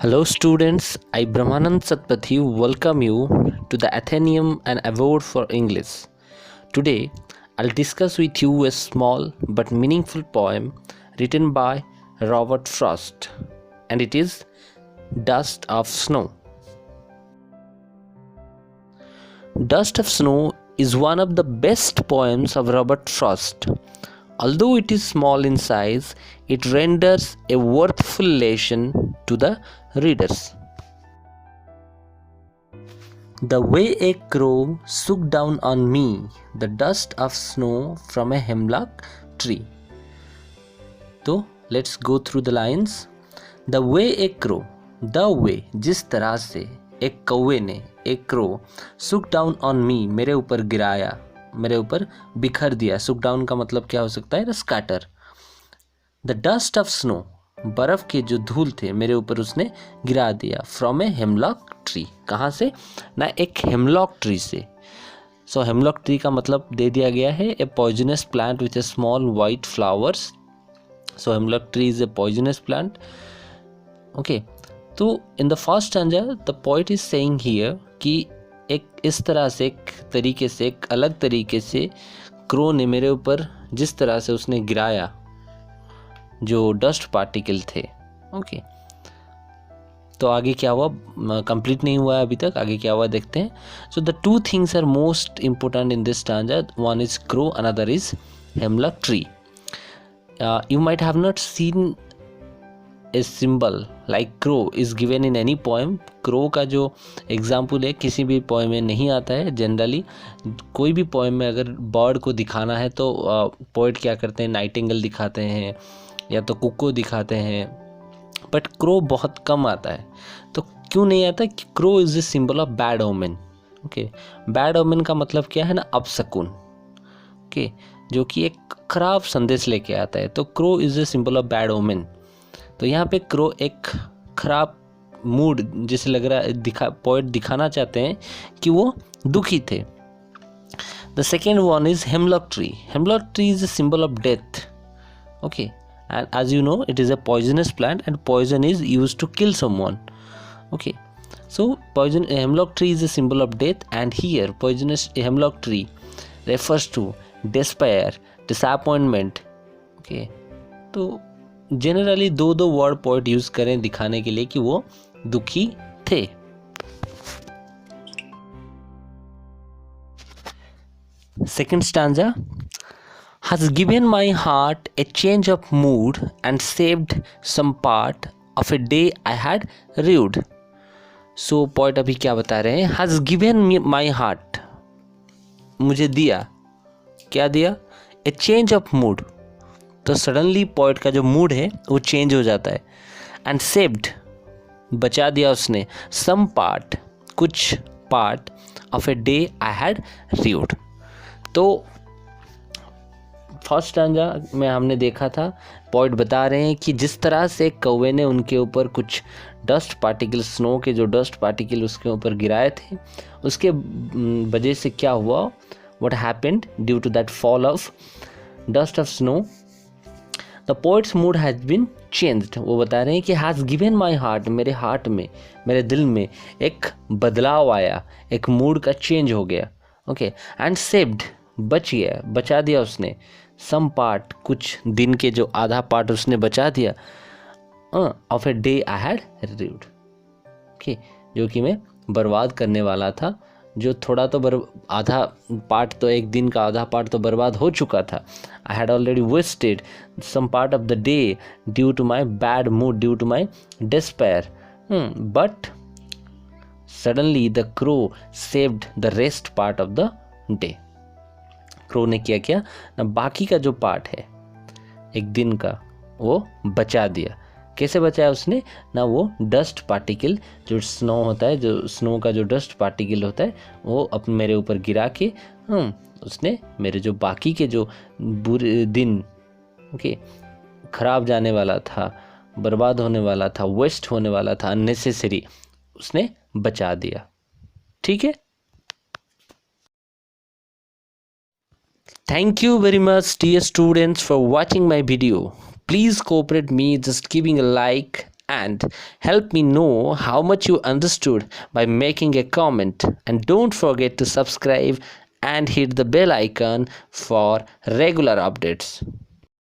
Hello students, I Brahmanand Satpathy welcome you to the Athenaeum and Award for English. Today, I'll discuss with you a small but meaningful poem written by Robert Frost, and it is Dust of Snow. Dust of Snow is one of the best poems of Robert Frost. Although it is small in size, it renders a worthful lesson to the readers. The way a crow shook down on me the dust of snow from a hemlock tree. तो let's go through the lines. The way a crow, the way जिस तरह से एक कौवे ने एक crow सुक down on me मेरे ऊपर गिराया, मेरे ऊपर बिखर दिया. सुक डाउन का मतलब क्या हो सकता है? Scatter. The dust of snow, बर्फ के जो धूल थे मेरे ऊपर उसने गिरा दिया. फ्रॉम ए हेमलॉक ट्री, कहाँ से ना? एक हेमलॉक ट्री से. सो हेमलॉक ट्री का मतलब दे दिया गया है a poisonous plant with a small white flowers. So hemlock tree is a poisonous plant. Okay, तो in the first stanza the poet is saying here कि एक इस तरह से, एक तरीके से, एक अलग तरीके से क्रो ने मेरे ऊपर जिस तरह से उसने गिराया जो डस्ट पार्टिकल थे. ओके, तो आगे क्या हुआ? कंप्लीट नहीं हुआ है अभी तक. आगे क्या हुआ देखते हैं. So the two things are most important in this stanza. One is crow, another is hemlock tree. You might have not seen a symbol like crow is given in any poem. Crow का जो example है किसी भी poem में नहीं आता है. Generally कोई भी पोएम में अगर बर्ड को दिखाना है तो पोएट क्या करते हैं? नाइटिंगेल दिखाते हैं या तो कुको दिखाते हैं, बट क्रो बहुत कम आता है. तो क्यों नहीं आता? कि crow is a symbol of bad omen. Okay, bad omen का मतलब क्या है ना? अपशकुन. ओके, जो कि एक खराब संदेश लेके आता है. तो crow is a symbol of bad omen. तो यहाँ पे क्रो एक खराब मूड जिसे लग रहा है पोएट दिखाना चाहते हैं कि वो दुखी थे. The second one is hemlock tree. Hemlock tree is a symbol of death. Okay, and as you know it is a poisonous plant and poison is used to kill someone. Okay, so poison hemlock tree is a symbol of death, and here poisonous hemlock tree refers to despair, disappointment. Okay, तो generally दो word poet use करें दिखाने के लिए कि वो दुखी थे. Second stanza has given my heart a change of mood and saved some part of a day I had rued. So poet अभी क्या बता रहे हैं? has given me my heart, मुझे दिया. क्या दिया? a change of mood. तो सडनली पोएट का जो मूड है वो चेंज हो जाता है. and saved, बचा दिया उसने. some part, कुछ part of a day I had rued. तो फर्स्ट स्टैंजा में हमने देखा था पोएट बता रहे हैं कि जिस तरह से कौवे ने उनके ऊपर कुछ डस्ट पार्टिकल, स्नो के जो डस्ट पार्टिकल उसके ऊपर गिराए थे, उसके वजह से क्या हुआ? What happened due to that fall of dust of snow? The poet's mood has been changed. वो बता रहे हैं कि हैज़ गिवन माई हार्ट, मेरे हार्ट में, मेरे दिल में एक बदलाव आया, एक मूड का चेंज हो गया. ओके, एंड सेव्ड, बच गया, बचा दिया उसने. सम पार्ट, कुछ दिन के जो आधा पार्ट उसने बचा दिया. Of a day I had rued. Okay, जो कि मैं बर्बाद करने वाला था. जो थोड़ा तो आधा पार्ट, तो एक दिन का आधा पार्ट तो बर्बाद हो चुका था. I had already wasted some part of the day due to my bad mood, due to my despair. But suddenly the crow saved the rest part of the day. Crow ने क्या किया ना? बाकी का जो पार्ट है एक दिन का वो बचा दिया. कैसे बचाया उसने ना? वो डस्ट पार्टिकल जो स्नो होता है, जो स्नो का जो डस्ट पार्टिकल होता है, वो अपने मेरे ऊपर गिरा के उसने मेरे जो बाकी के जो बुरे दिन, ओके, खराब जाने वाला था, बर्बाद होने वाला था, वेस्ट होने वाला था, अननेसेसरी, उसने बचा दिया. ठीक है. Thank you very much dear students for watching my video. Please cooperate me just giving a like and help me know how much you understood by making a comment. And don't forget to subscribe and hit the bell icon for regular updates.